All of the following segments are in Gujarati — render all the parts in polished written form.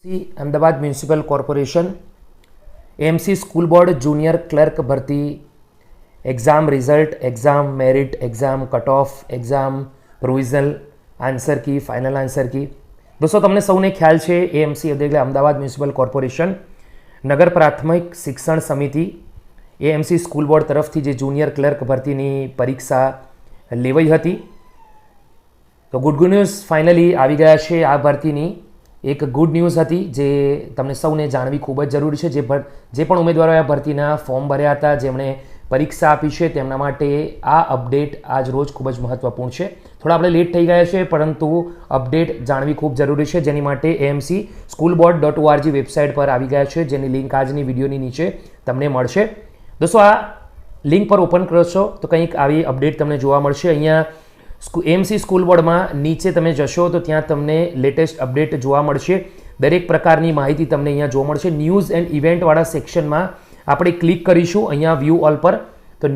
Ahmedabad municipal corporation AMC school board junior clerk ભરતી exam result, exam merit, exam cut off, exam provisional answer key, final answer key. દોસ્તો, તમને સૌને ખ્યાલ છે એએમસી એટલે અમદાવાદ મ્યુનિસિપલ કોર્પોરેશન નગર પ્રાથમિક શિક્ષણ સમિતિ એએમસી સ્કૂલ બોર્ડ તરફથી જે જુનિયર ક્લર્ક ભરતીની પરીક્ષા લેવાઈ હતી. તો ગુડ ન્યૂઝ ફાઇનલી આવી ગયા છે. આ ભરતીની એક ગુડ ન્યૂઝ હતી જે તમને સૌને જાણવી ખૂબ જ જરૂરી છે. જે પણ ઉમેદવારોએ આ ભરતીના ફોર્મ ભર્યા હતા, જેમણે પરીક્ષા આપી છે, તેમના માટે આ અપડેટ આજ રોજ ખૂબ જ મહત્વપૂર્ણ છે. થોડા આપણે લેટ થઈ ગયા છે, પરંતુ અપડેટ જાણવી ખૂબ જરૂરી છે, જેની માટે એએમસી schoolboard.org વેબસાઇટ પર આવી ગયા છે, જેની લિંક આજની વિડીયોની નીચે તમને મળશે. દોસ્તો, આ લિંક પર ઓપન કરશો તો કંઈક આવી અપડેટ તમને જોવા મળશે. અહીંયા એએમસી સ્કૂલ બોર્ડમાં નીચે તમે જશો તો ત્યાં તમને લેટેસ્ટ અપડેટ જોવા મળશે. દરેક પ્રકારની માહિતી તમને અહીંયા જોવા મળશે. ન્યૂઝ એન્ડ ઇવેન્ટવાળા સેક્શનમાં આપણે ક્લિક કરીશું અહીંયા વ્યૂ ઓલ પર. તો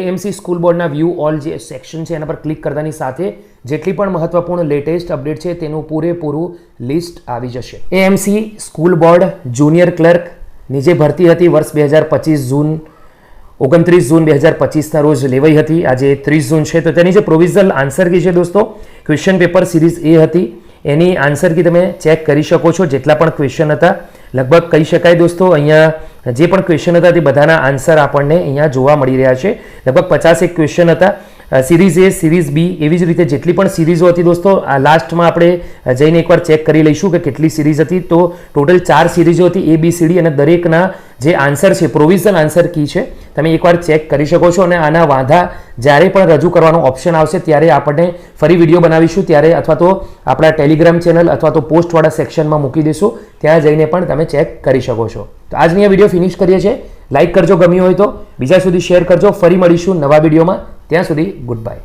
એએમસી સ્કૂલ બોર્ડના વ્યૂ ઓલ જે સેક્શન છે એના પર ક્લિક કરતાની સાથે જેટલી પણ મહત્વપૂર્ણ લેટેસ્ટ અપડેટ છે તેનું પૂરેપૂરું લિસ્ટ આવી જશે. એએમસી સ્કૂલ બોર્ડ જુનિયર ક્લર્કની જે ભરતી હતી વર્ષ 2025 29 જૂન 2025ના રોજ લેવાઈ હતી. આજે 30 જૂન છે. તો તેની જે પ્રોવિઝનલ આન્સર કી છે દોસ્તો, ક્વેશ્ચન પેપર સિરીઝ એ હતી, એની આન્સર કી તમે ચેક કરી શકો છો. જેટલા પણ ક્વેશ્ચન હતા લગભગ કહી શકાય દોસ્તો, અહીંયા જે પણ ક્વેશ્ચન હતા તે બધાના આન્સર આપણને અહીંયા જોવા મળી રહ્યા છે. લગભગ 51 ક્વેશ્ચન હતા. સિરીઝ એ, સિરીઝ બી, એવી જ રીતે જેટલી પણ સિરીઝો હતી દોસ્તો, આ લાસ્ટમાં આપણે જઈને એકવાર ચેક કરી લઈશું કે કેટલી સિરીઝ હતી. તો ટોટલ 4 સિરીઝો હતી, ABCD, અને દરેકના જે આન્સર છે, પ્રોવિઝનલ આન્સર કી છે, તમે એકવાર ચેક કરી શકો છો. અને આના વાંધા જ્યારે પણ રજૂ કરવાનો ઓપ્શન આવશે ત્યારે આપણને ફરી વિડીયો બનાવીશું ત્યારે, અથવા તો આપણા ટેલિગ્રામ ચેનલ અથવા તો પોસ્ટવાળા સેક્શનમાં મૂકી દઈશું, ત્યાં જઈને પણ તમે ચેક કરી શકો છો. તો આજની આ વિડીયો ફિનિશ કરીએ છીએ. લાઇક કરજો ગમ્યું હોય તો, બીજા સુધી શેર કરજો. ફરી મળીશું નવા વિડીયોમાં. ત્યાં સુધી ગુડ બાય.